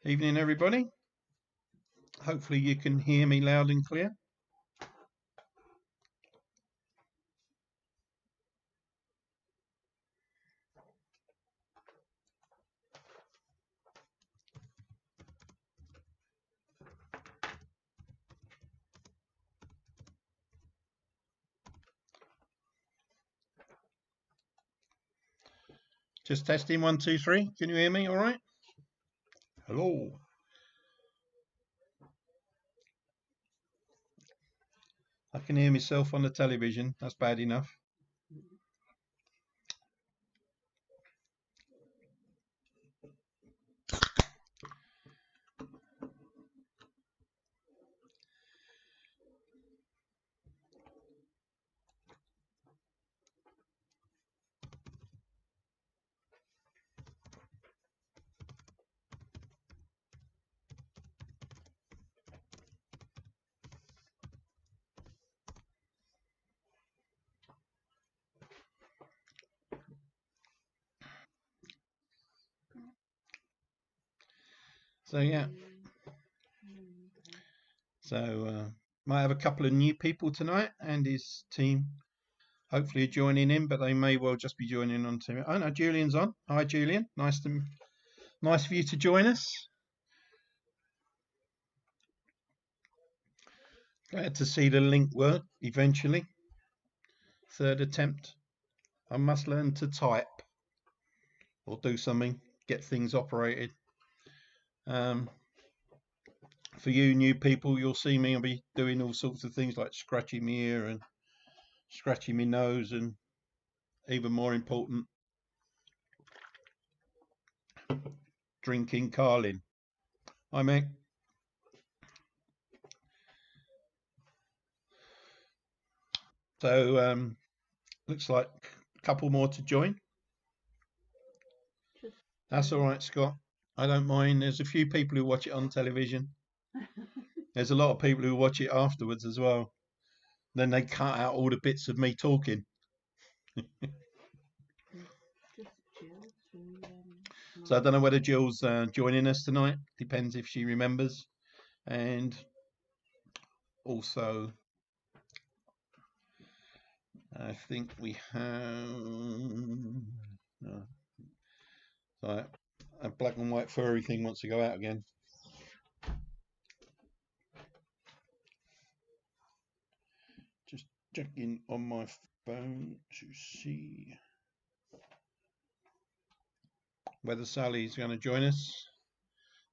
Evening, everybody. Hopefully you can hear me loud and clear. Just testing, 1, 2, 3. Can you hear me all right? Hello. I can hear myself on the television. That's bad enough. So, yeah. So, might have a couple of new people tonight, and his team hopefully are joining in, but they may well just be joining on to. Oh no, Julian's on. Hi, Julian. Nice for you to join us. Glad to see the link work eventually. Third attempt. I must learn to type or do something, get things operated. For you new people, you'll see me, I'll be doing all sorts of things like scratching my ear and scratching my nose, and even more important, drinking Carlin. Hi, mate. So, looks like a couple more to join. That's all right, Scott. I don't mind. There's a few people who watch it on television. There's a lot of people who watch it afterwards as well. Then they cut out all the bits of me talking. So I don't know whether Jill's joining us tonight. Depends if she remembers. And also, I think we have. Right, a black and white furry thing wants to go out again. Just checking on my phone to see whether Sally's going to join us.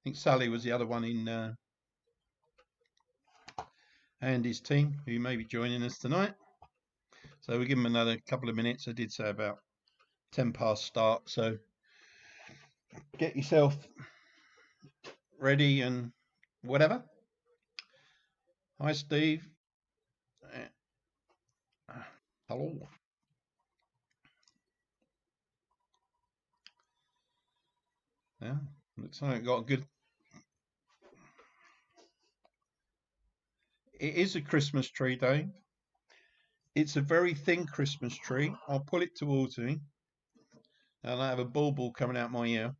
I think Sally was the other one in Andy's team who may be joining us tonight. So we give him another couple of minutes. I did say about 10 past start. So get yourself ready and whatever. Hi, Steve. Hello. Yeah, looks like it got a good. It is a Christmas tree day. It's a very thin Christmas tree. I'll pull it towards me, and I have a bulbul coming out my ear.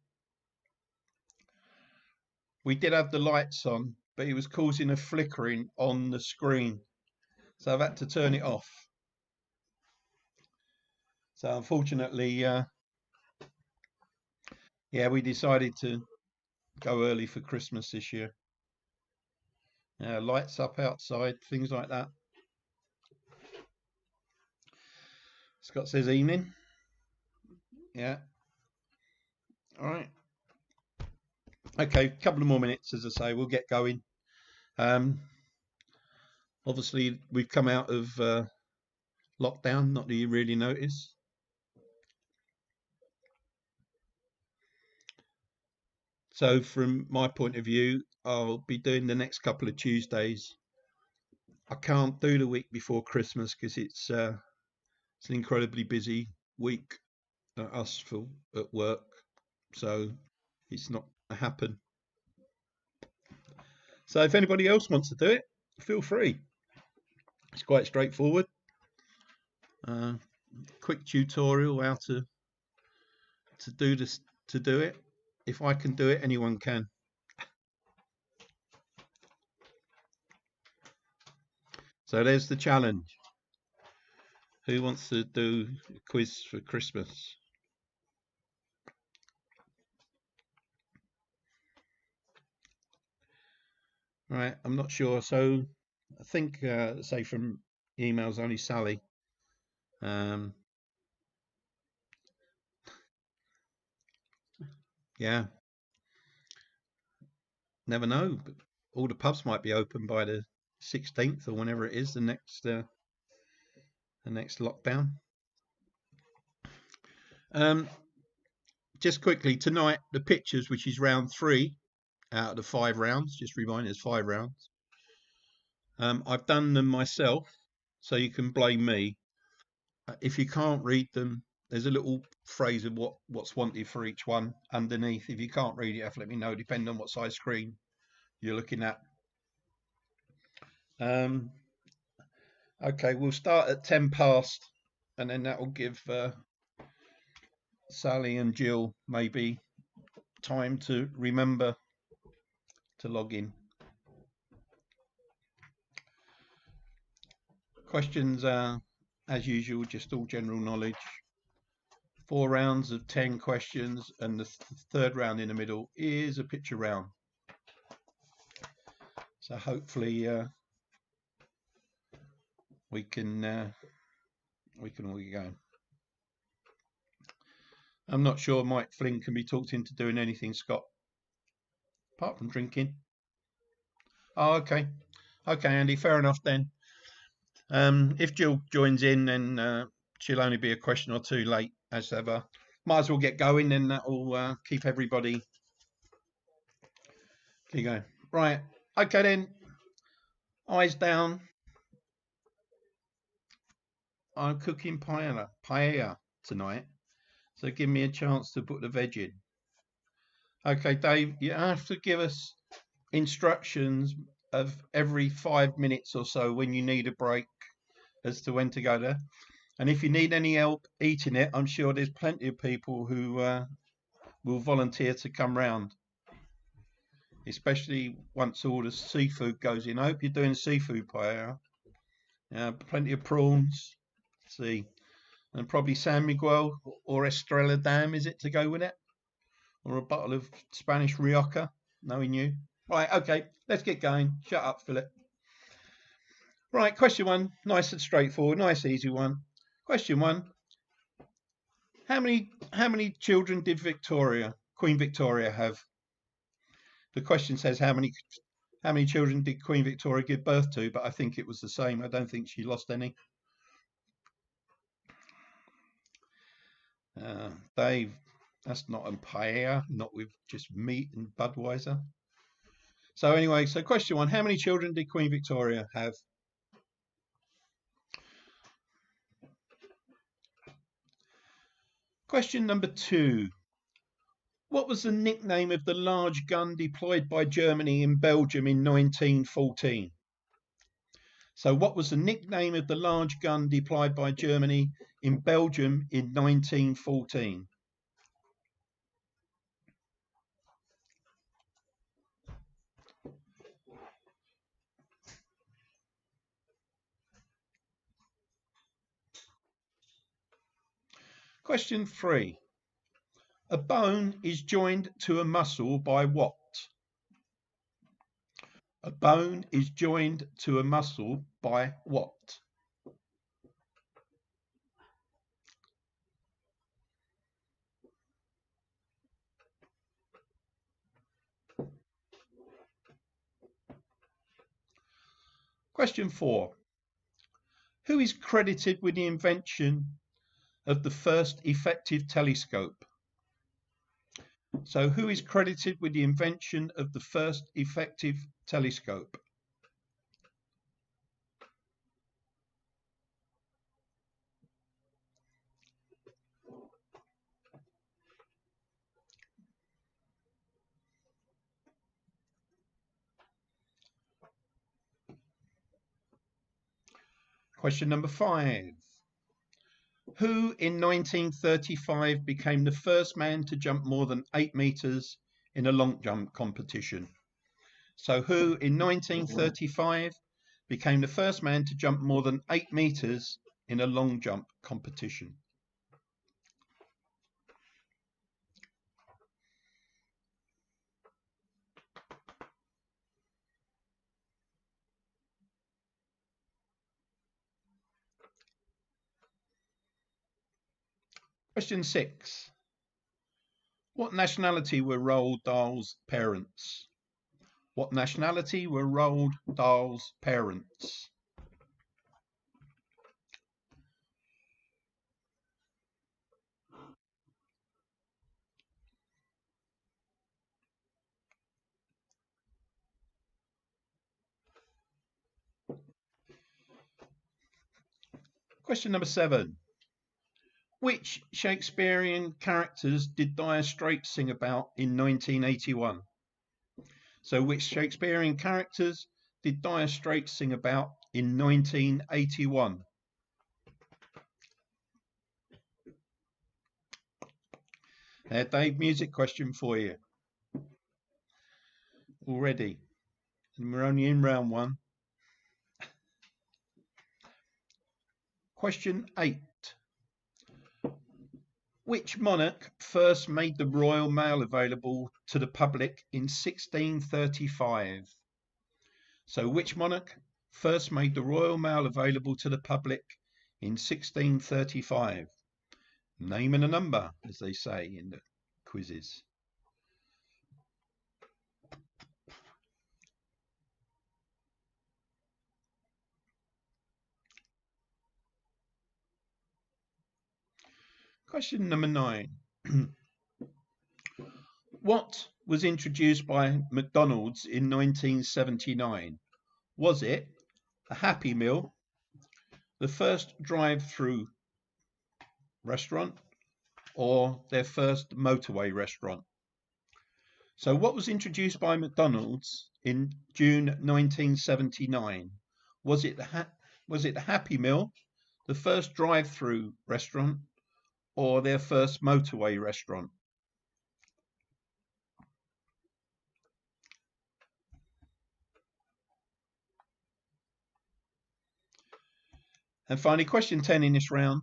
We did have the lights on, but it was causing a flickering on the screen, so I've had to turn it off. So unfortunately, yeah, we decided to go early for Christmas this year. Lights up outside, things like that. Scott says evening. Yeah. All right. Okay, a couple of more minutes, as I say, we'll get going. Obviously, we've come out of lockdown, not that you really notice. So from my point of view, I'll be doing the next couple of Tuesdays. I can't do the week before Christmas because it's an incredibly busy week at us at work, so it's not a happen. So if anybody else wants to do it, feel free. It's quite straightforward. Quick tutorial how to do this, to do it. If I can do it, anyone can. So there's the challenge. Who wants to do a quiz for Christmas? Right, I'm not sure. So I think, say from emails, only Sally. Yeah, never know. But all the pubs might be open by the 16th or whenever it is, the next lockdown. Just quickly, tonight, the pictures, which is round 3 out of the 5 rounds, just remind there's 5 rounds. I've done them myself, so you can blame me. If you can't read them, there's a little phrase of what's wanted for each one underneath. If you can't read it, you have to let me know, depending on what size screen you're looking at. Okay, we'll start at 10 past, and then that will give Sally and Jill maybe time to remember to log in. Questions are, as usual, just all general knowledge. 4 rounds of 10 questions, and the third round in the middle is a picture round. So hopefully we can all get going. I'm not sure Mike Flynn can be talked into doing anything, Scott, apart from drinking. Oh, okay, Andy, fair enough then. If Jill joins in, then she'll only be a question or two late, as ever. Might as well get going, then that will keep everybody going. Right, okay then. Eyes down. I'm cooking paella tonight, so give me a chance to put the veg in. Okay, Dave, you have to give us instructions of every 5 minutes or so when you need a break as to when to go there. And if you need any help eating it, I'm sure there's plenty of people who will volunteer to come round, especially once all the seafood goes in. I hope you're doing seafood paella. Plenty of prawns. Let's see. And probably San Miguel or Estrella Dam, is it, to go with it? Or a bottle of Spanish Rioja, knowing you. Right, okay, let's get going. Shut up, Philip. Right, question 1, nice and straightforward, nice easy one. Question 1, how many children did Queen Victoria have? The question says how many children did Queen Victoria give birth to, but I think it was the same. I don't think she lost any. Dave, that's not a paella, not with just meat and Budweiser. So anyway, so question 1, how many children did Queen Victoria have? Question number 2, what was the nickname of the large gun deployed by Germany in Belgium in 1914? So what was the nickname of the large gun deployed by Germany in Belgium in 1914? Question 3. A bone is joined to a muscle by what? A bone is joined to a muscle by what? Question 4. Who is credited with the invention of the first effective telescope? So who is credited with the invention of the first effective telescope? Question number 5. Who in 1935 became the first man to jump more than 8 meters in a long jump competition? So who in 1935 became the first man to jump more than 8 meters in a long jump competition? Question 6. What nationality were Roald Dahl's parents? What nationality were Roald Dahl's parents? Question number 7. Which Shakespearean characters did Dire Straits sing about in 1981? So which Shakespearean characters did Dire Straits sing about in 1981? Dave, music question for you. Already. And we're only in round 1. Question 8. Which monarch first made the Royal Mail available to the public in 1635? So which monarch first made the Royal Mail available to the public in 1635? Name and a number, as they say in the quizzes. Question number 9. What was introduced by McDonald's in 1979? Was it a Happy Meal, the first drive-through restaurant, or their first motorway restaurant? So what was introduced by McDonald's in June 1979? Was it the Happy Meal, the first drive-through restaurant, or their first motorway restaurant? And finally, question 10 in this round.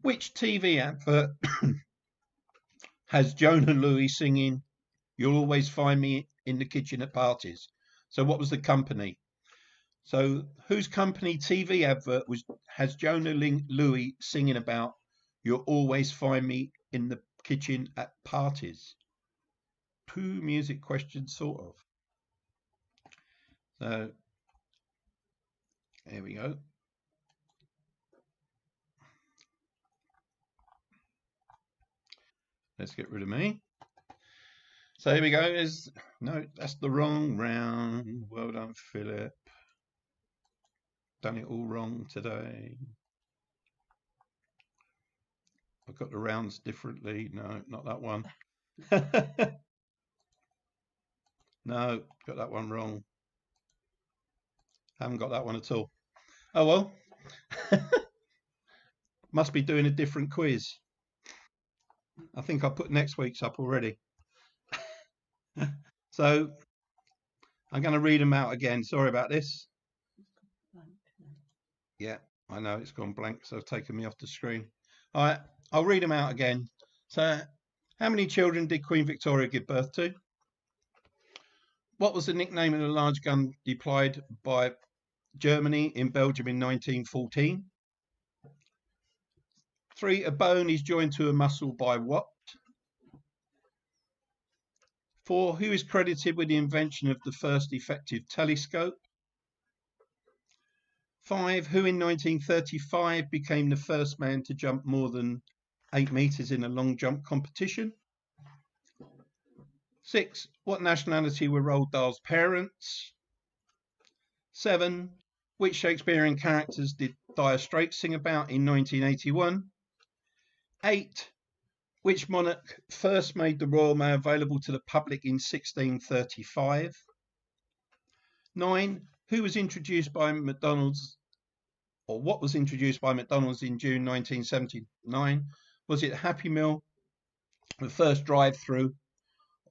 Which TV advert has Jonah Louie singing "You'll Always Find Me in the Kitchen at Parties"? So what was the company? So whose company TV advert has Jonah Louie singing about "You'll Always Find Me in the Kitchen at Parties"? 2 music questions, sort of. So there we go. Let's get rid of me. So here we go. No, that's the wrong round. Well done, Philip. Done it all wrong today. I've got the rounds differently. No, not that one. No, got that one wrong. Haven't got that one at all. Oh well. Must be doing a different quiz. I think I put next week's up already. So I'm going to read them out again. Sorry about this. Yeah, I know it's gone blank, so it's taken me off the screen. All right, I'll read them out again. So, how many children did Queen Victoria give birth to? What was the nickname of the large gun deployed by Germany in Belgium in 1914? 3. A bone is joined to a muscle by what? 4. Who is credited with the invention of the first effective telescope? 5. Who in 1935 became the first man to jump more than 8 meters in a long jump competition? 6. What nationality were Roald Dahl's parents? 7. Which Shakespearean characters did Dire Straits sing about in 1981? 8. Which monarch first made the Royal Mail available to the public in 1635? 9. Who was introduced by McDonald's, or what was introduced by McDonald's in June 1979? Was it Happy Meal, the first drive-through,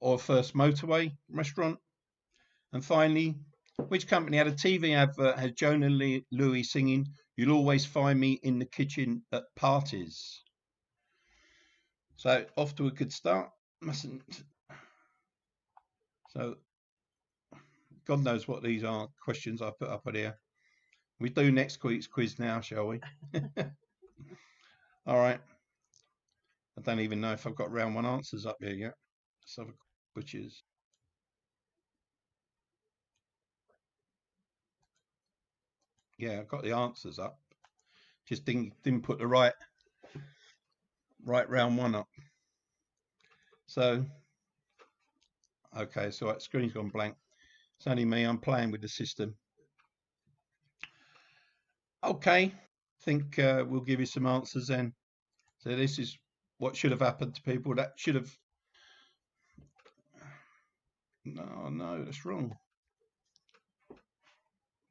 or first motorway restaurant? And finally, Which company had a TV advert has Jonah Louis singing, "You'll always find me in the kitchen at parties"? So off to a good start. Mustn't. So God knows what these are questions I put up on here. We do next week's quiz now, shall we? All right. I don't even know if I've got round one answers up here yet. Let's have a, which is. Yeah, I've got the answers up. Just didn't put the right round one up. So, okay, so that screen's gone blank. It's only me. I'm playing with the system. Okay, I think we'll give you some answers then. So this is what should have happened to people. That should have. No, that's wrong.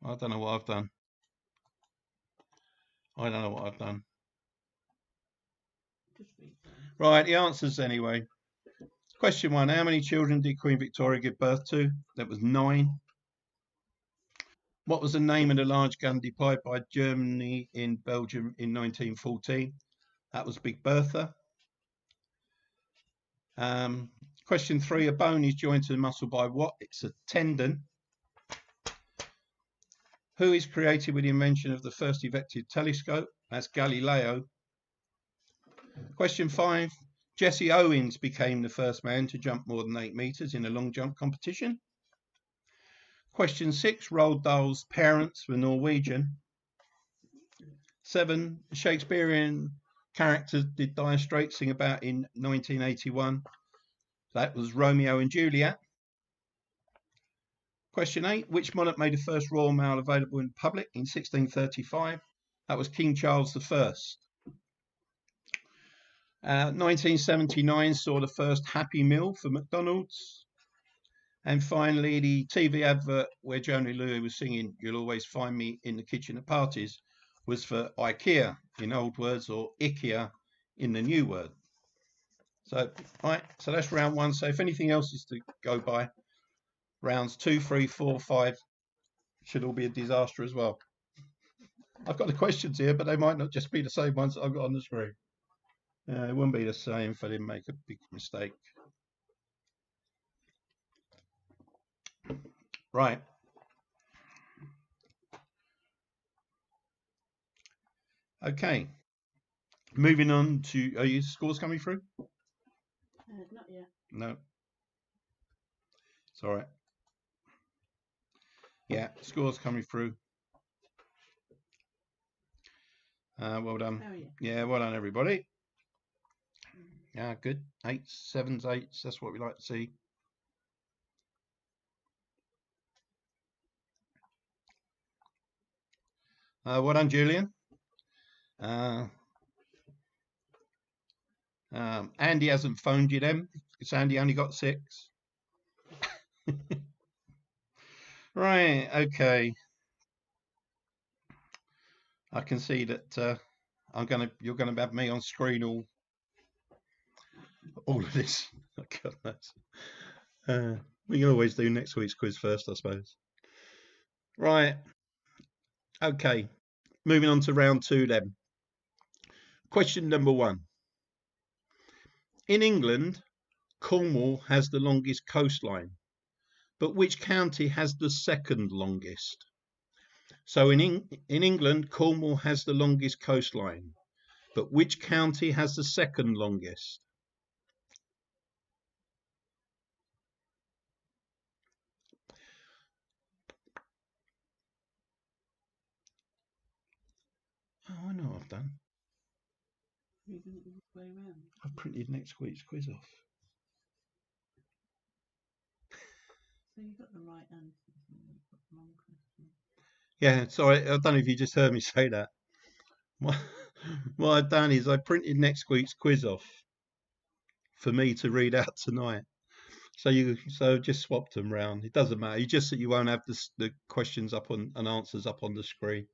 I don't know what I've done. I don't know what I've done. Right, the answers anyway. Question 1. How many children did Queen Victoria give birth to? That was 9. What was the name of the large gun deployed by Germany in Belgium in 1914? That was Big Bertha. Question 3. A bone is joined to the muscle by what? It's a tendon. Who is created with the invention of the first effective telescope? That's Galileo. Question 5. Jesse Owens became the first man to jump more than 8 meters in a long jump competition. Question 6. Roald Dahl's parents were Norwegian. 7. A Shakespearean character did Dire Straits sing about in 1981? That was Romeo and Juliet. Question 8. Which monarch made the first Royal Mail available in public in 1635? That was King Charles I. 1979 saw the first Happy Meal for McDonald's. And finally, the TV advert where Jonah Louis was singing, "You'll always find me in the kitchen at parties," was for IKEA in old words, or IKEA in the new word. So, right, so that's round 1. So if anything else is to go by, rounds 2, 3, 4, 5 should all be a disaster as well. I've got the questions here, but they might not just be the same ones that I've got on the screen. It wouldn't be the same if I didn't make a big mistake. Right. Okay. Moving on to, are your scores coming through? Not yet. No. It's all right. Yeah, scores coming through. Well done. Oh, yeah. Yeah, well done, everybody. Yeah, good. 8s, 7s, 8s. That's what we like to see. Well done, Julian. Andy hasn't phoned you then, because Andy only got 6. Right, okay. I can see that you're gonna have me on screen all of this. God knows. We can always do next week's quiz first, I suppose. Right. Okay. Moving on to round 2 then. Question number 1. In England, Cornwall has the longest coastline, but which county has the second longest? So in England, Cornwall has the longest coastline, but which county has the second longest? Oh, I know what I've done. I've printed next week's quiz off. So you got the right answer. Yeah, sorry, I don't know if you just heard me say that. What I've done is I printed next week's quiz off for me to read out tonight. So just swapped them round. It doesn't matter. You just that you won't have the questions up on and answers up on the screen.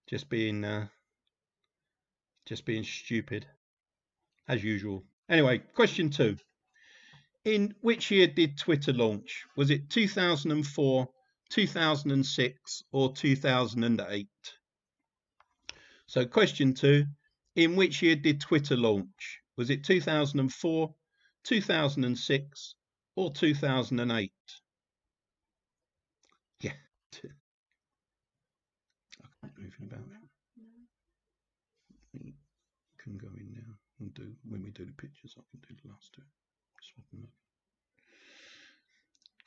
Just being stupid as usual. Anyway, question 2. In which year did Twitter launch? Was it 2004, 2006 or 2008? So question 2, in which year did Twitter launch? Was it 2004, 2006 or 2008? Yeah. I can't do anything about that. You can go in now and do, when we do the pictures, I can do the last two. Swap them up.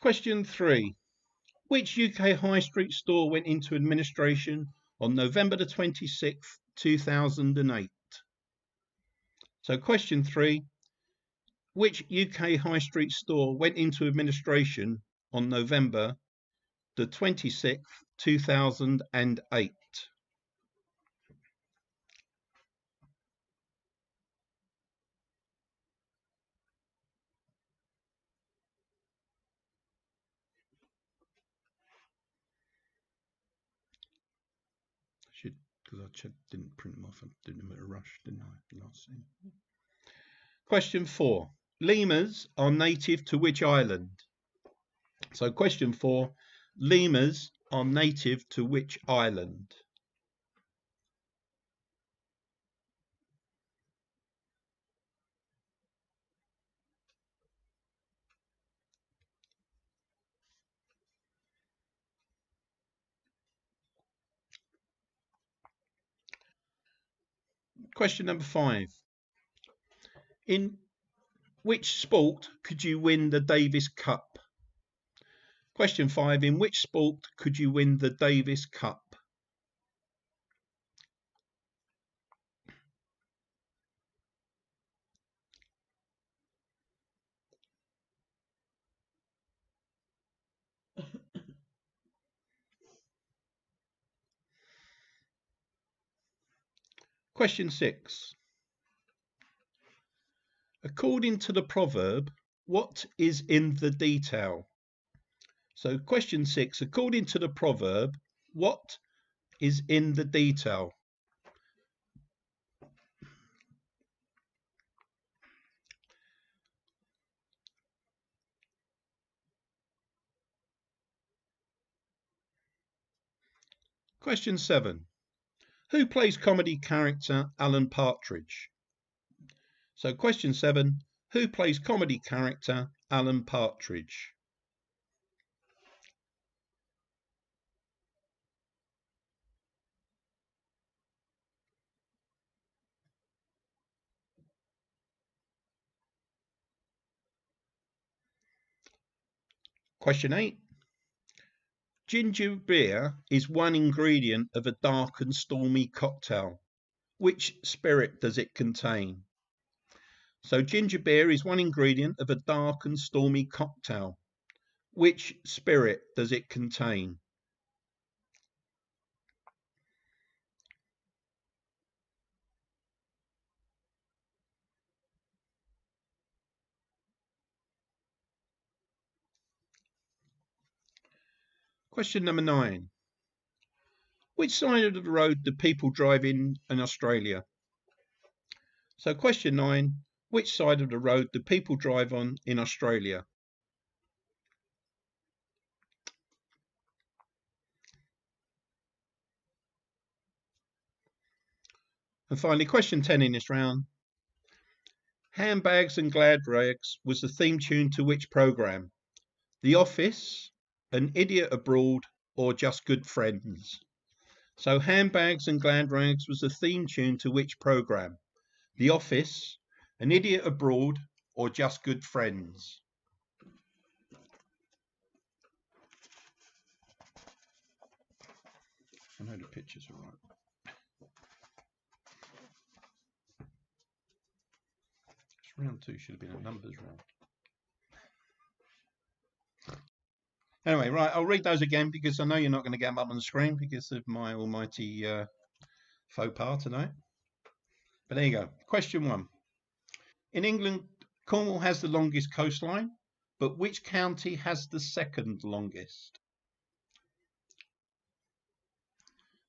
Question 3. Which UK high street store went into administration on November the 26th, 2008? So question 3. Which UK high street store went into administration on November the 26th, 2008? Should, because I didn't print them off, I did them at a rush, didn't I? Last scene. Question 4. Lemurs are native to which island? So question 4. Lemurs are native to which island? Question number 5. In which sport could you win the Davis Cup? Question 5. In which sport could you win the Davis Cup? Question 6. According to the proverb, what is in the detail? So question 6. According to the proverb, what is in the detail? Question 7. Who plays comedy character Alan Partridge? So question 7. Who plays comedy character Alan Partridge? Question 8. Ginger beer is one ingredient of a dark and stormy cocktail. Which spirit does it contain? So ginger beer is one ingredient of a dark and stormy cocktail. Which spirit does it contain? Question number 9. Which side of the road do people drive in Australia? So question 9. Which side of the road do people drive on in Australia? And finally, question 10 in this round. Handbags and Glad Rags was the theme tune to which programme? The Office, An Idiot Abroad, or Just Good Friends? So Handbags and Glad Rags was the theme tune to which programme? The Office, An Idiot Abroad, or Just Good Friends? I know the pictures are right. Round 2 should have been a numbers round. Anyway, right, I'll read those again because I know you're not going to get them up on the screen because of my almighty faux pas tonight. But there you go. Question 1. In England, Cornwall has the longest coastline, but which county has the second longest?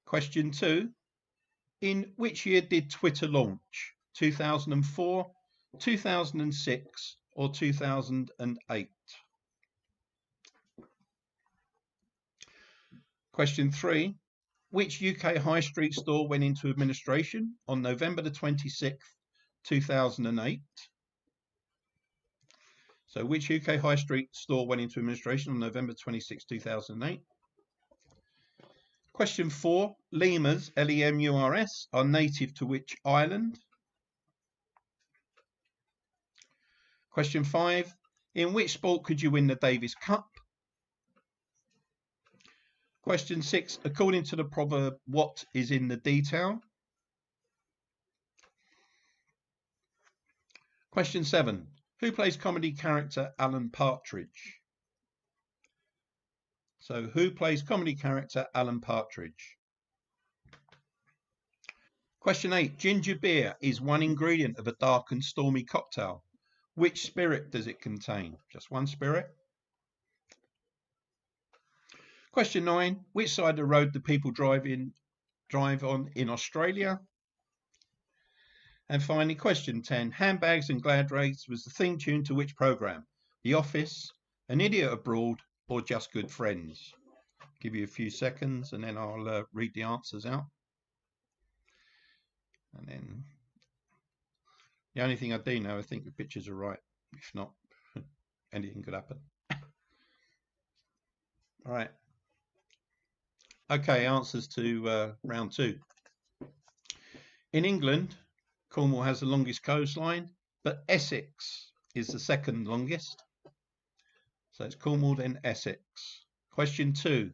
Question 2. In which year did Twitter launch? 2004, 2006, or 2008? Question 3. Which UK high street store went into administration on November the 26th, 2008? So which UK high street store went into administration on November 26, 2008? Question 4. Lemurs, Lemurs, are native to which island? Question 5. In which sport could you win the Davis Cup? Question 6. According to the proverb, what is in the detail? Question 7. Who plays comedy character Alan Partridge? So who plays comedy character Alan Partridge? Question 8. Ginger beer is one ingredient of a dark and stormy cocktail. Which spirit does it contain? Just one spirit. Question 9. Which side of the road do people drive on in Australia? And finally, question 10. Handbags and Glad Rags was the theme tune to which programme? The Office, An Idiot Abroad, or Just Good Friends? Give you a few seconds and then I'll read the answers out. And then the only thing I do know, I think the pictures are right. If not, anything could happen. All right. Okay, answers to round 2. In England, Cornwall has the longest coastline, but Essex is the second longest. So it's Cornwall, then Essex. Question 2.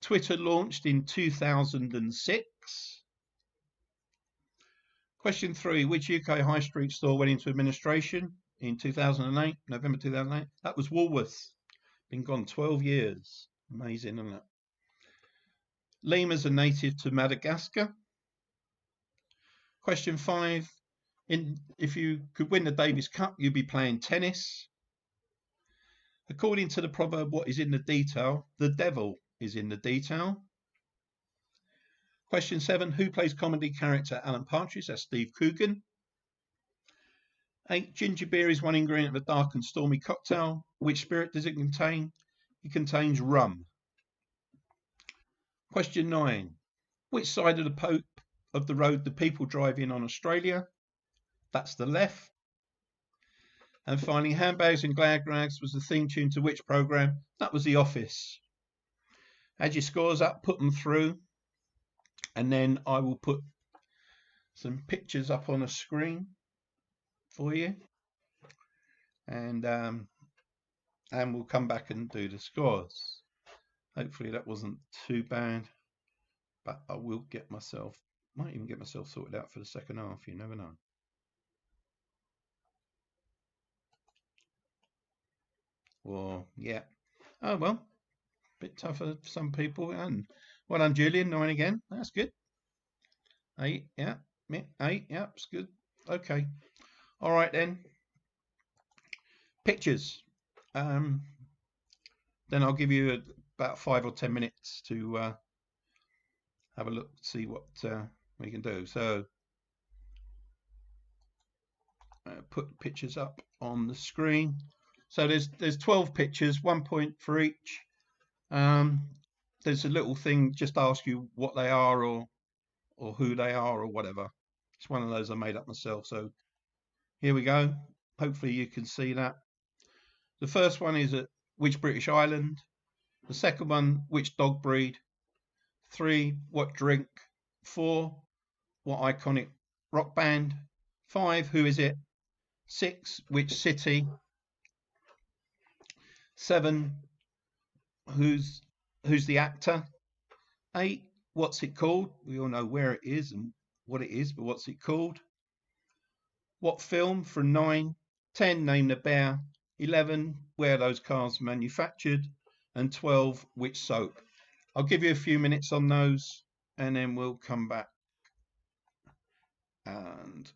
Twitter launched in 2006. Question 3. Which UK high street store went into administration in 2008, November 2008? That was Woolworths. Been gone 12 years. Amazing, isn't it? Lemurs are native to Madagascar. Question 5. If you could win the Davis Cup, you'd be playing tennis. According to the proverb, what is in the detail? The devil is in the detail. Question 7. Who plays comedy character Alan Partridge? That's Steve Coogan. 8. Ginger beer is one ingredient of a dark and stormy cocktail. Which spirit does it contain? It contains rum. Question 9. Which side of the road do people drive in on Australia? That's the left. And finally, Handbags and Glad Rags was the theme tune to which programme? That was The Office. Add your scores up, put them through, and then I will put some pictures up on a screen for you, and we'll come back and do the scores. Hopefully that wasn't too bad, but I will might even get myself sorted out for the second half. You never know. Or yeah, oh well, bit tougher for some people. And well done, Julian. 9 again. That's good. 8, yeah, 8, yeah, it's good. Okay, all right then. Pictures. Then I'll give you about 5 or 10 minutes to have a look, see what we can do. So put pictures up on the screen. So there's 12 pictures, 1 point for each. There's a little thing just ask you what they are or who they are or whatever. It's one of those I made up myself. So here we go. Hopefully you can see that. The first one is at which British island? The second one, which dog breed? 3, what drink? 4, what iconic rock band? 5, who is it? 6, which city? 7, who's the actor? 8, what's it called? We all know where it is and what it is, but what's it called? What film? From 9. 10, name the bear. 11, where those cars manufactured. And 12, which soap? I'll give you a few minutes on those and then we'll come back and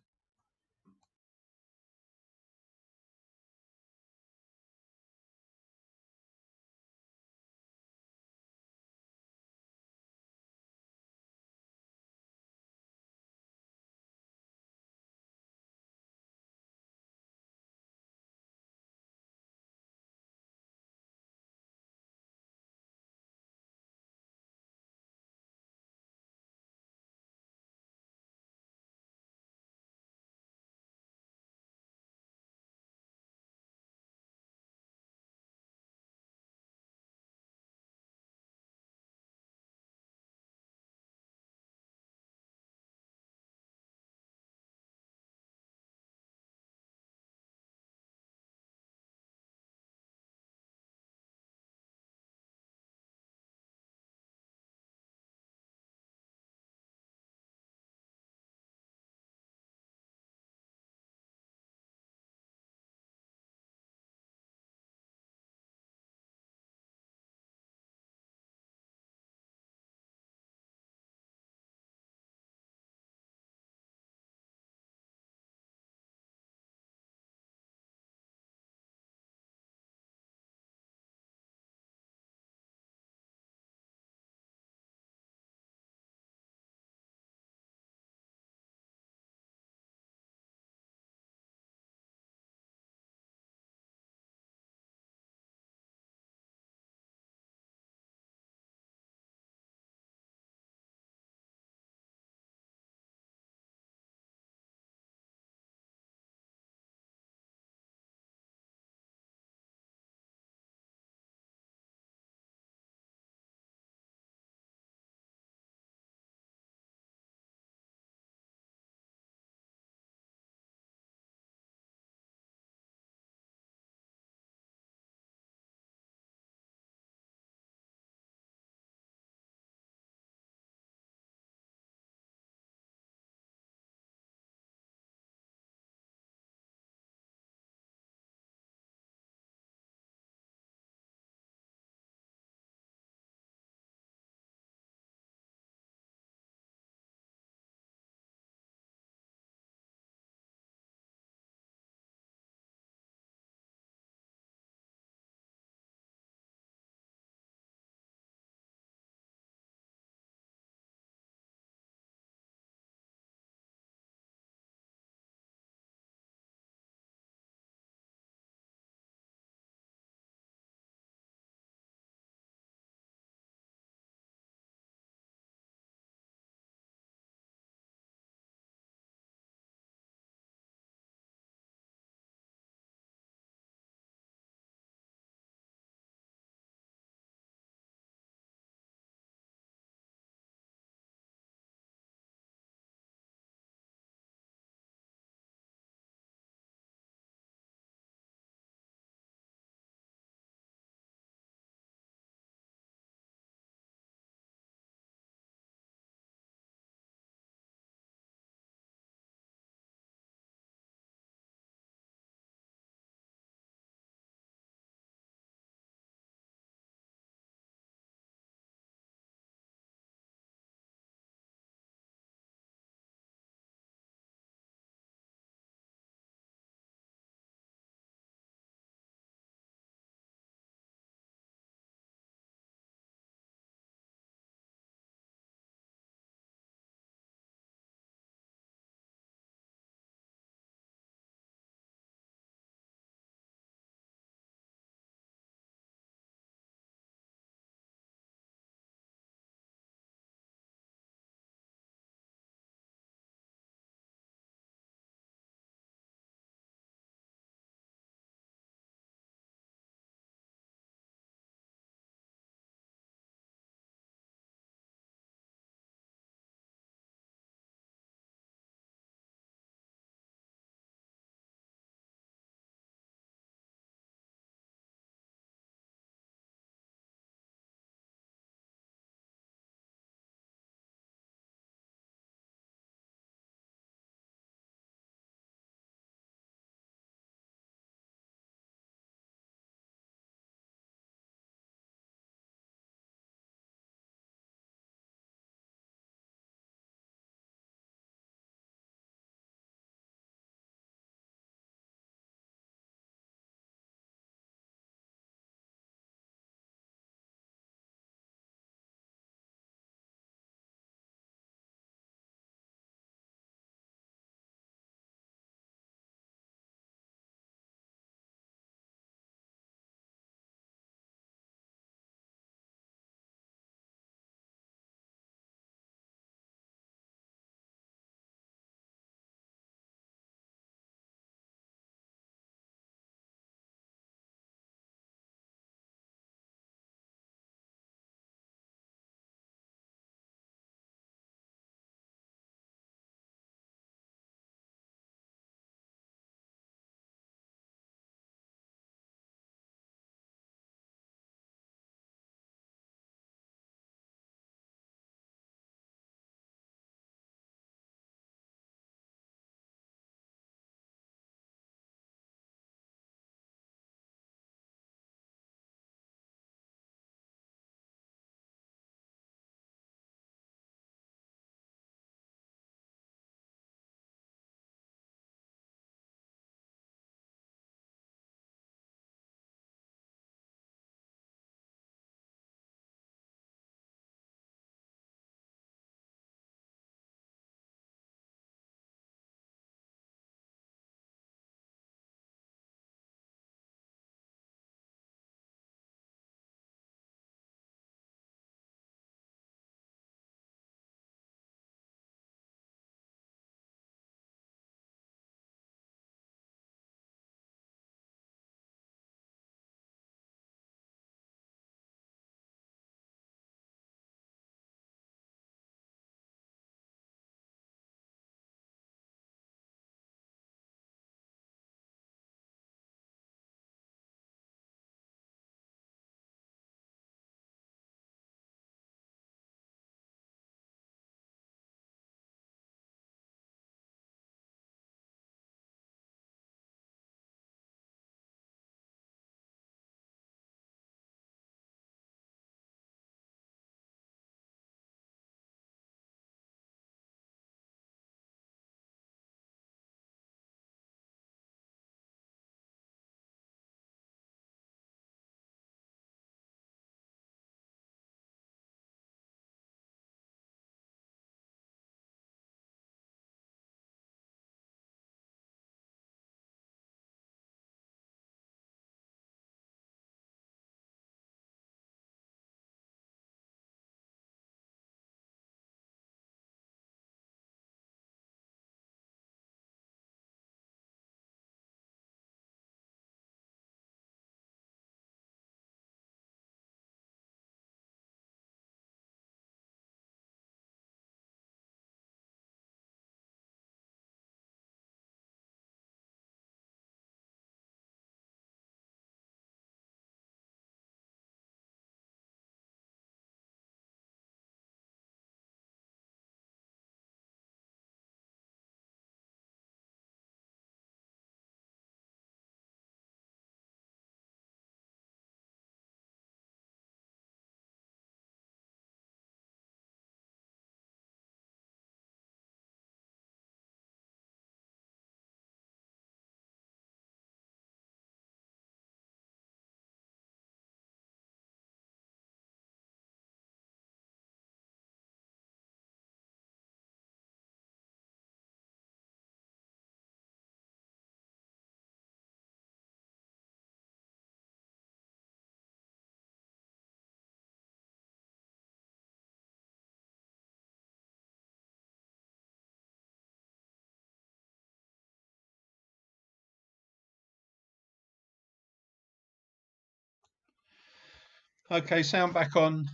Okay, sound back on.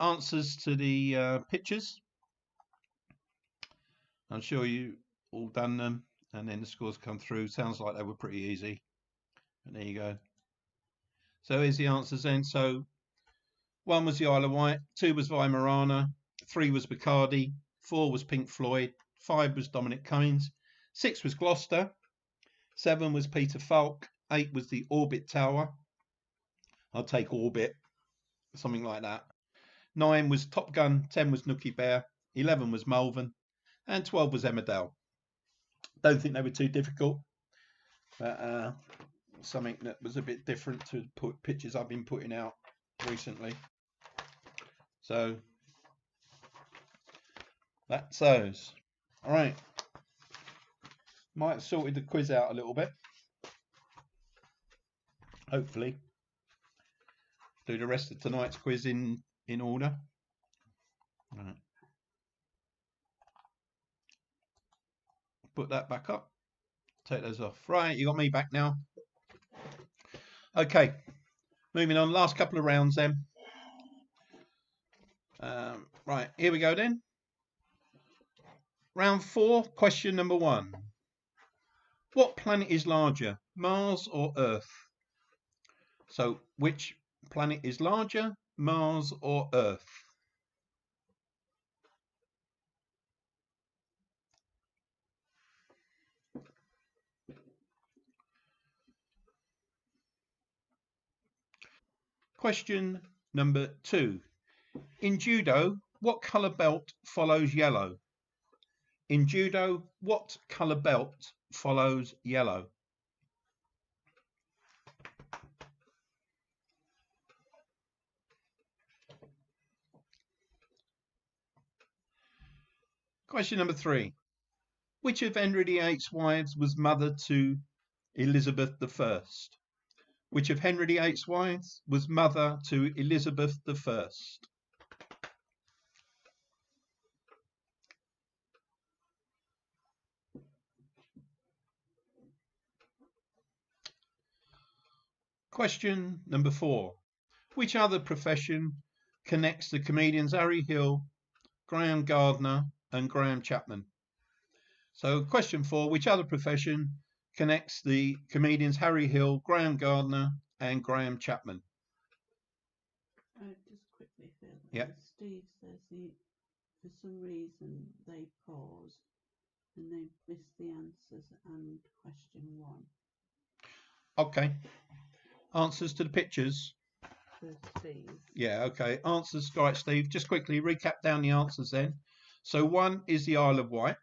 Answers to the pictures. I'm sure you all done them, and then the scores come through. Sounds like they were pretty easy. And there you go. So here's the answers then. So 1 was the Isle of Wight, 2 was Weimaraner, 3 was Bacardi, 4 was Pink Floyd, 5 was Dominic Cummings, 6 was Gloucester, 7 was Peter Falk, 8 was the Orbit Tower. I'll take Orbit, something like that. 9 was Top Gun, 10 was Nookie Bear, 11 was Malvern, and 12 was Emmerdale. Don't think they were too difficult, but something that was a bit different to pictures I've been putting out recently. So that's those. All right. Might have sorted the quiz out a little bit. Hopefully. Do the rest of tonight's quiz in order. All right. Put that back up. Take those off. Right, you got me back now. Okay. Moving on. Last couple of rounds then. Right, here we go then. Round 4, question number 1. What planet is larger, Mars or Earth? So, which planet is larger, Mars or Earth? Question number 2. In judo, what colour belt follows yellow? In judo, what colour belt follows yellow? Question number 3. Which of Henry VIII's wives was mother to Elizabeth I? Which of Henry VIII's wives was mother to Elizabeth I? Question number 4. Which other profession connects the comedians Harry Hill, Graham Gardner and Graham Chapman? So question 4, which other profession connects the comedians Harry Hill, Graham Gardner and Graham Chapman? Just quickly, Phil. Yep. Steve says for some reason they paused and they missed the answers and question 1. Okay. Answers to the pictures? For Steve. Yeah, okay. Answers. All right, Steve, just quickly recap down the answers then. So 1 is the Isle of Wight.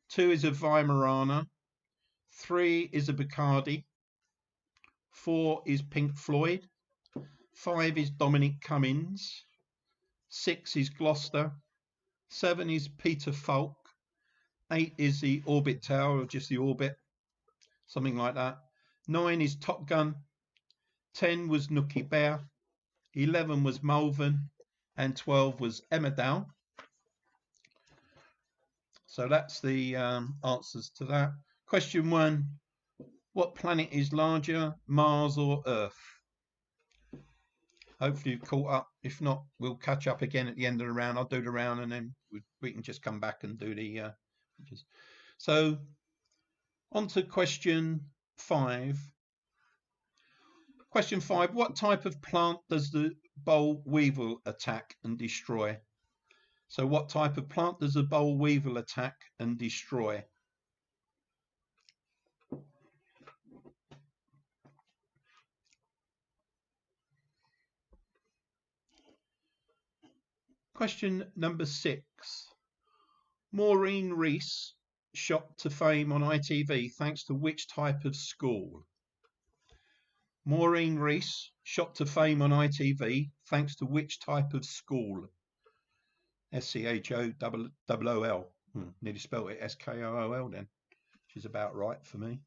2 is a Weimaraner. 3 is a Bacardi. 4 is Pink Floyd. 5 is Dominic Cummings. 6 is Gloucester. 7 is Peter Falk. 8 is the Orbit Tower, or just the Orbit, something like that. 9 is Top Gun. 10 was Nookie Bear. 11 was Malvern. And 12 was Emmerdale. So that's the answers to that. Question 1. What planet is larger, Mars or Earth? Hopefully you've caught up. If not, we'll catch up again at the end of the round. I'll do the round and then we can just come back and do the so on to question 5. Question 5. What type of plant does the boll weevil attack and destroy? So what type of plant does the boll weevil attack and destroy? Question number 6. Maureen Rees shot to fame on ITV thanks to which type of school? Maureen Rees shot to fame on ITV thanks to which type of school? SCHOOOL. Nearly spelled it SKOOL then. Which is about right for me.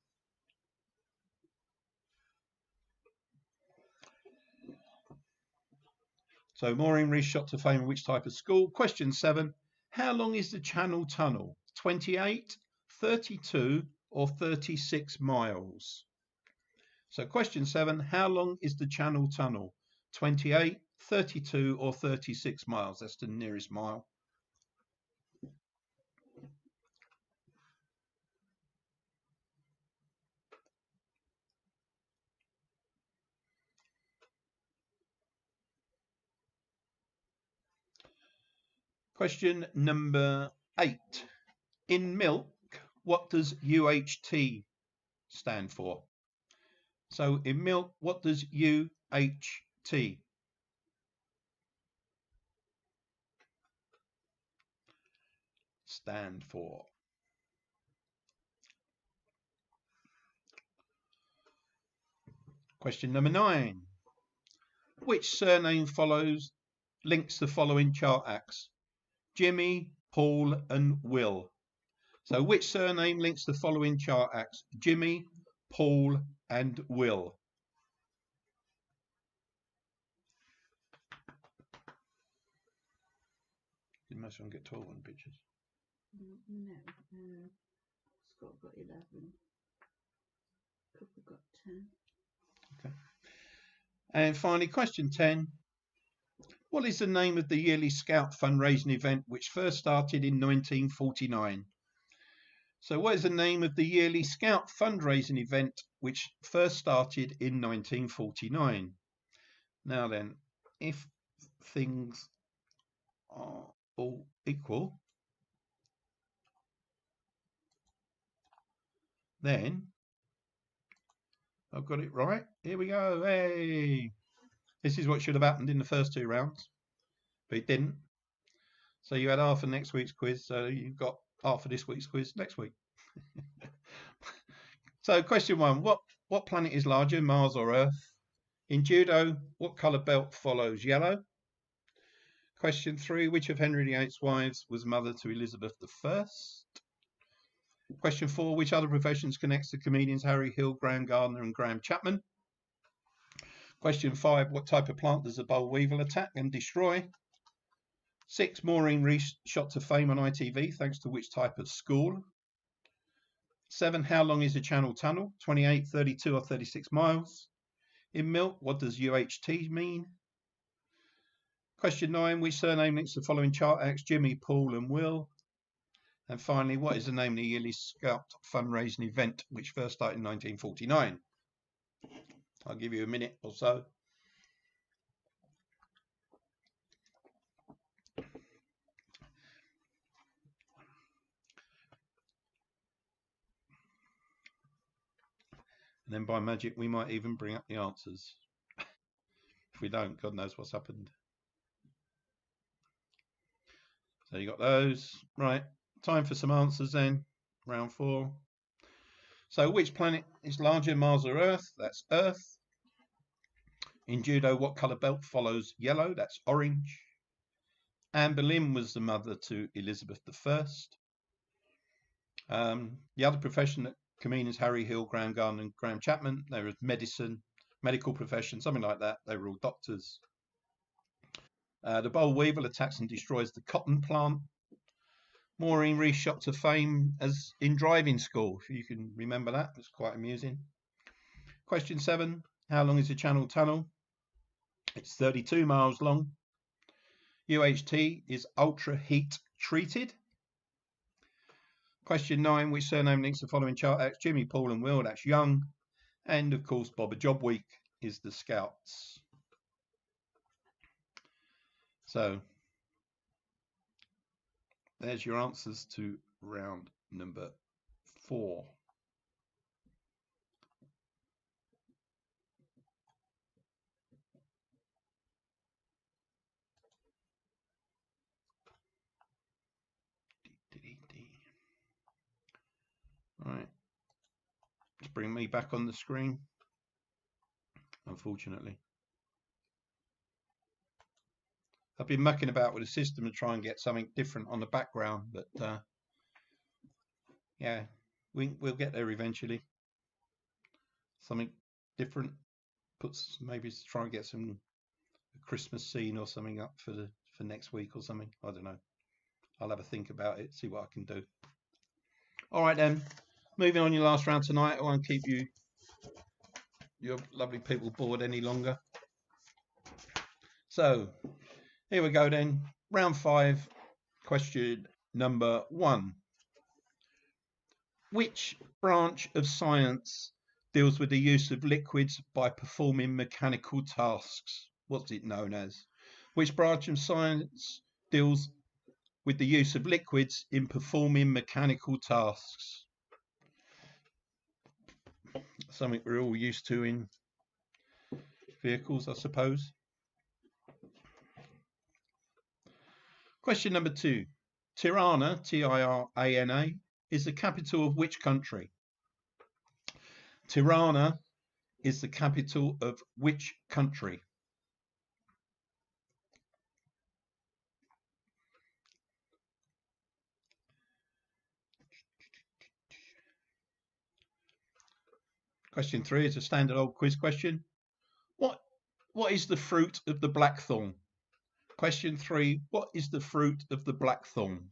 So Maureen Rees shot to fame in which type of school? Question 7. How long is the Channel Tunnel? 28, 32 or 36 miles? So question 7. How long is the Channel Tunnel? 28, 32 or 36 miles. That's the nearest mile. Question number 8. In milk, what does UHT stand for? So in milk, what does UHT stand for? Question number 9. Which surname links the following chart acts? Jimmy, Paul and Will. So which surname links the following chart acts? Jimmy, Paul and Will. Did most of them get 12 on the pictures? No, Scott got 11. Couple got 10. Okay. And finally, question 10. What is the name of the yearly Scout fundraising event which first started in 1949? So what is the name of the yearly Scout fundraising event which first started in 1949? Now then, if things are all equal, then I've got it right. Here we go. Hey! This is what should have happened in the first 2 rounds, but it didn't. So you had half of next week's quiz, so you've got half of this week's quiz next week. So question 1, what planet is larger, Mars or Earth? In judo, what colour belt follows yellow? Question 3, which of Henry VIII's wives was mother to Elizabeth I? Question 4, which other professions connects the comedians Harry Hill, Graham Gardner and Graham Chapman? Question 5, what type of plant does the boll weevil attack and destroy? 6, Maureen Rees shot to fame on ITV thanks to which type of school? 7, how long is the Channel Tunnel? 28, 32 or 36 miles? In milk, what does UHT mean? Question 9, which surname links the following chart acts? Jimmy, Paul and Will? And finally, what is the name of the yearly Scout fundraising event which first started in 1949? I'll give you a minute or so. And then by magic, we might even bring up the answers. If we don't, God knows what's happened. So you got those. Right, time for some answers then. Round 4. So which planet is larger, Mars or Earth? That's Earth. In judo, what colour belt follows yellow? That's orange. Anne Boleyn was the mother to Elizabeth I. The other profession that comedians Harry Hill, Graham Gardner and Graham Chapman, they were medical profession, something like that. They were all doctors. The boll weevil attacks and destroys the cotton plant. Maureen Rees shot to fame as in driving school, if you can remember that. It's quite amusing. Question 7, how long is the Channel Tunnel? It's 32 miles long. UHT is ultra heat treated. Question 9, which surname links the following chart acts? Jimmy, Paul and Will, that's Young. And of course, Bob a Job Week is the Scouts. So there's your answers to round number 4. Right, let's bring me back on the screen, unfortunately. I've been mucking about with the system to try and get something different on the background, but yeah, we'll get there eventually. Something different, maybe to try and get some Christmas scene or something up for next week or something. I don't know. I'll have a think about it, see what I can do. All right then, moving on your last round tonight. I won't keep your lovely people bored any longer. So here we go then. Round 5, question number 1. Which branch of science deals with the use of liquids by performing mechanical tasks? What's it known as? Which branch of science deals with the use of liquids in performing mechanical tasks? Something we're all used to in vehicles, I suppose. Question number 2. Tirana, Tirana, is the capital of which country? Tirana is the capital of which country? Question 3 is a standard old quiz question. What is the fruit of the blackthorn? Question 3. What is the fruit of the blackthorn?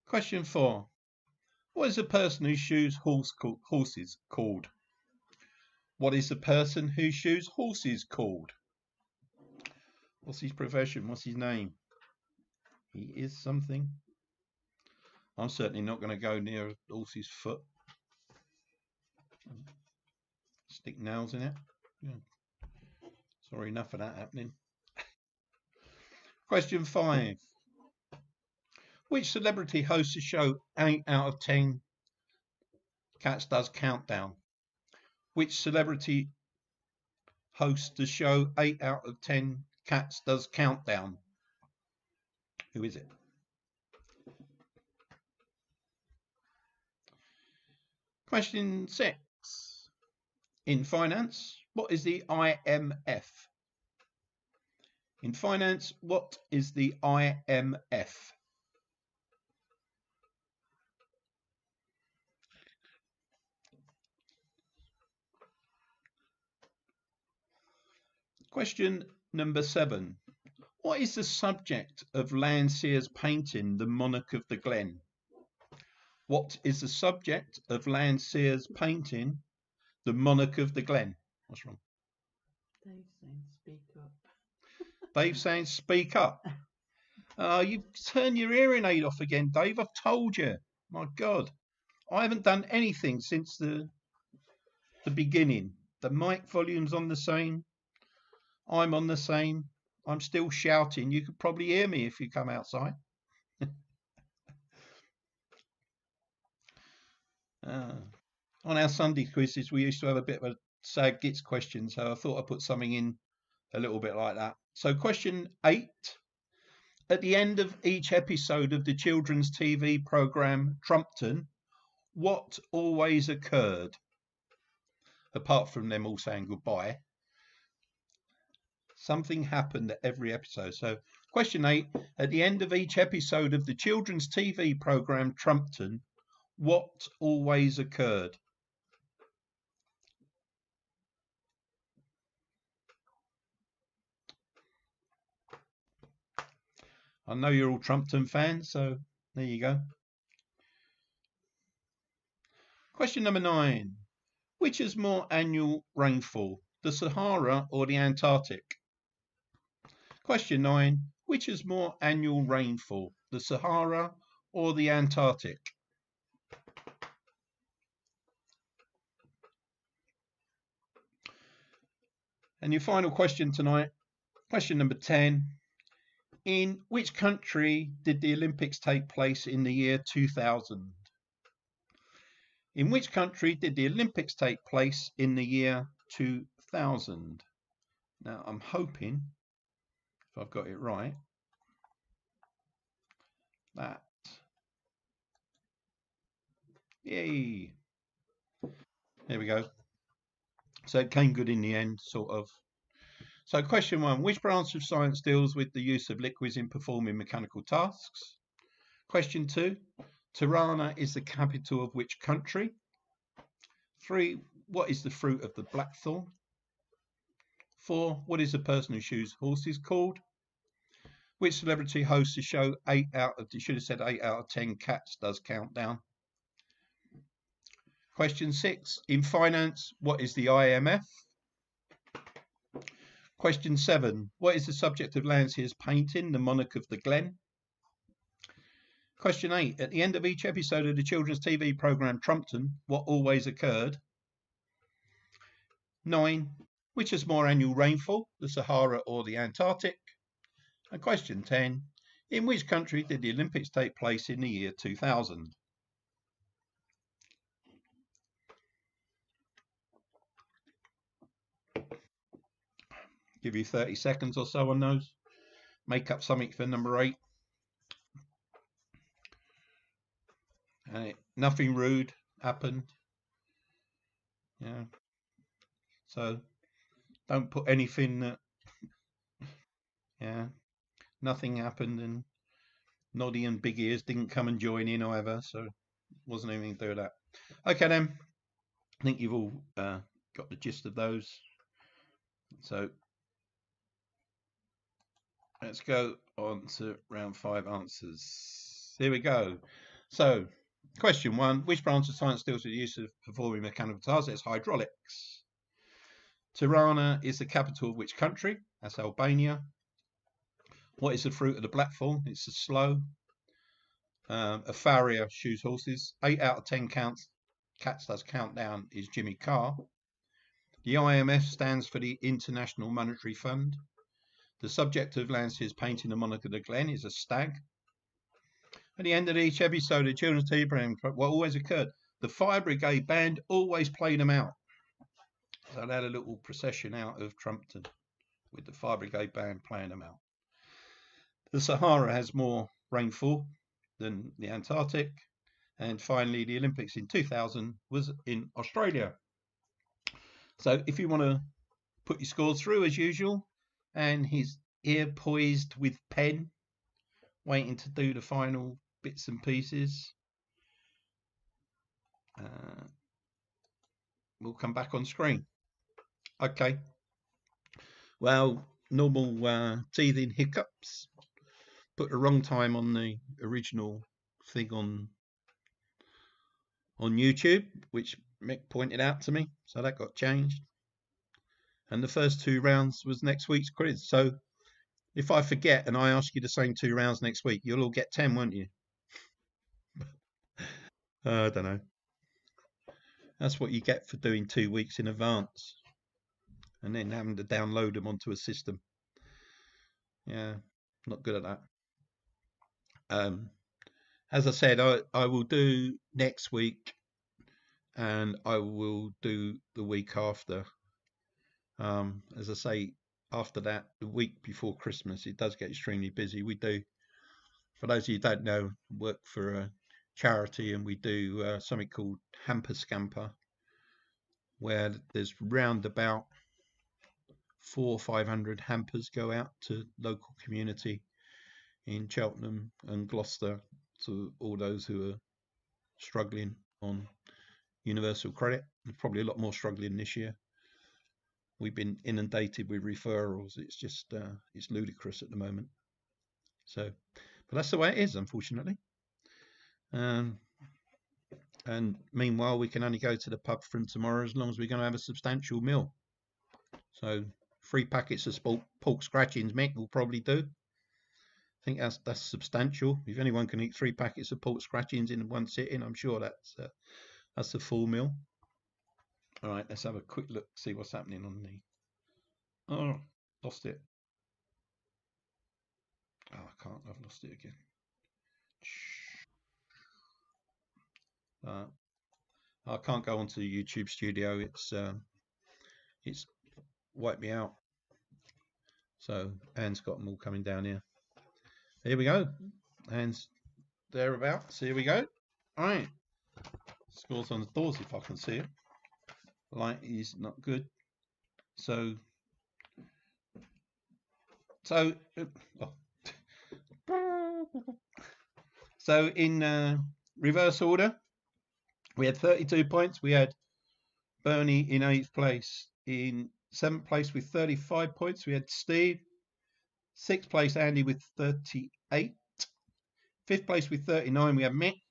Question 4. What is the person whose shoes horses called? What is the person whose shoes horses called? What's his profession? What's his name? He is something. I'm certainly not going to go near a horse's foot. Stick nails in it. Yeah. Sorry, enough of that happening. Question 5. Which celebrity hosts the show 8 out of 10 Cats Does Countdown? Which celebrity hosts the show 8 out of 10 Cats Does Countdown? Who is it? Question 6. In finance, what is the IMF? In finance, what is the IMF? Question number 7. What is the subject of Landseer's painting, The Monarch of the Glen? What is the subject of Landseer's painting, The Monarch of the Glen? What's wrong? Dave's saying speak up. Dave's saying speak up. You've turned your hearing aid off again, Dave. I've told you. My God. I haven't done anything since the beginning. The mic volume's on the same. I'm on the same. I'm still shouting. You could probably hear me if you come outside. On our Sunday quizzes, we used to have a bit of a Sad Gits question, so I thought I'd put something in a little bit like that. So question 8. At the end of each episode of the children's TV programme Trumpton, what always occurred? Apart from them all saying goodbye, something happened at every episode. So question 8. At the end of each episode of the children's TV programme Trumpton, what always occurred? I know you're all Trumpton fans, so there you go. Question number 9. Which has more annual rainfall, the Sahara or the Antarctic? Question 9. Which has more annual rainfall, the Sahara or the Antarctic? And your final question tonight, question number 10. In which country did the Olympics take place in the year 2000? In which country did the Olympics take place in the year 2000? Now, I'm hoping, if I've got it right, that. Yay. There we go. So it came good in the end, sort of. So question 1, which branch of science deals with the use of liquids in performing mechanical tasks? Question 2, Tirana is the capital of which country? 3, what is the fruit of the blackthorn? 4, what is the person who shoes horses called? Which celebrity hosts the show 8 out of 10 Cats Does Countdown? Question 6. In finance, what is the IMF? Question 7. What is the subject of Landseer's painting, The Monarch of the Glen? Question 8. At the end of each episode of the children's TV programme Trumpton, what always occurred? 9. Which has more annual rainfall, the Sahara or the Antarctic? And question 10. In which country did the Olympics take place in the year 2000? Give you 30 seconds or so on those. Make up something for number 8. Nothing rude happened. Yeah. So don't put anything that, yeah, nothing happened, and Noddy and Big Ears didn't come and join in either, so wasn't anything to do with that. Okay then, I think you've all got the gist of those. So let's go on to round 5 answers. Here we go. So question 1, which branch of science deals with the use of performing mechanical tasks? It's hydraulics. Tirana is the capital of which country? That's Albania. What is the fruit of the blackthorn? It's a sloe. A farrier shoes horses. 8 out of 10 cats does countdown is Jimmy Carr. The IMF stands for the International Monetary Fund. The subject of Landseer's painting, The Monarch of the Glen, is a stag. At the end of each episode of children's TV program, what always occurred? The fire brigade band always played them out. So they had a little procession out of Trumpton with the fire brigade band playing them out. The Sahara has more rainfall than the Antarctic. And finally, the Olympics in 2000 was in Australia. So if you want to put your scores through as usual, and his ear poised with pen, waiting to do the final bits and pieces, we'll come back on screen. Okay. Well, normal teething hiccups. Put the wrong time on the original thing on YouTube, which Mick pointed out to me, so that got changed. And the first 2 rounds was next week's quiz. So if I forget and I ask you the same 2 rounds next week, you'll all get 10, won't you? I don't know. That's what you get for doing 2 weeks in advance and then having to download them onto a system. Yeah, not good at that. As I said, I will do next week and I will do the week after. As I say, after that, the week before Christmas, it does get extremely busy. We do, for those of you who don't know, work for a charity, and we do something called Hamper Scamper, where there's round about 400 or 500 hampers go out to local community in Cheltenham and Gloucester, to all those who are struggling on universal credit. There's probably a lot more struggling this year. We've been inundated with referrals. It's just it's ludicrous at the moment. So, but that's the way it is, unfortunately. And meanwhile, we can only go to the pub from tomorrow as long as we're going to have a substantial meal. So 3 packets of pork scratchings, Mick, will probably do. I think that's substantial. If anyone can eat 3 packets of pork scratchings in one sitting, I'm sure that's a full meal. All right, let's have a quick look, see what's happening on the. Oh, lost it. Oh, I can't. I've lost it again. I can't go onto the YouTube studio. It's wiped me out. So Anne's got them all coming down here. Here we go. Anne's thereabouts. Here we go. All right. Scores on the doors if I can see it. Light is not good. So oh. So in reverse order, we had 32 points. We had Bernie in 8th place. In 7th place with 35 points, we had Steve. 6th place, Andy with 38. 5th place with 39, we had Mick.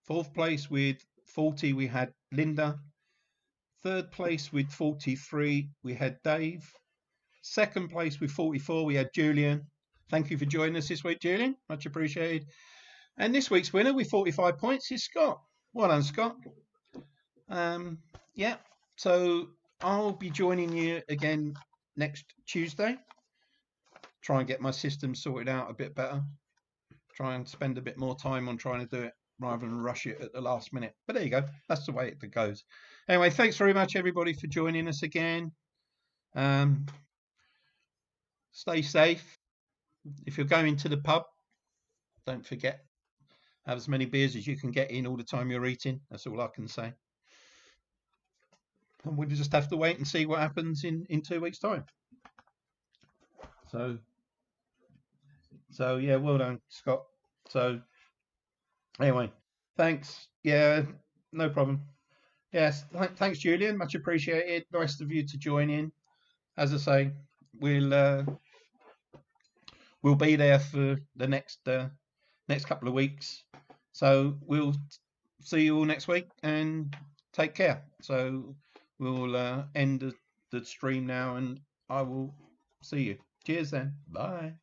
4th place with 40 we had Linda. Third place with 43 we had Dave. Second place with 44 we had Julian. Thank you for joining us this week, Julian. Much appreciated. And this week's winner with 45 points is Scott. Well done, Scott. Yeah, so I'll be joining you again next Tuesday. Try and get my system sorted out a bit better. Try and spend a bit more time on trying to do it rather than rush it at the last minute. But there you go. That's the way it goes. Anyway, thanks very much, everybody, for joining us again. Stay safe. If you're going to the pub, don't forget, have as many beers as you can get in all the time you're eating. That's all I can say. And we'll just have to wait and see what happens in 2 weeks' time. So yeah, well done, Scott. So anyway, thanks. Yeah, no problem. Yes, thanks, Julian. Much appreciated. Nice of you to join in. As I say, we'll be there for the next couple of weeks. So we'll see you all next week and take care. So we'll end the stream now, and I will see you. Cheers then. Bye.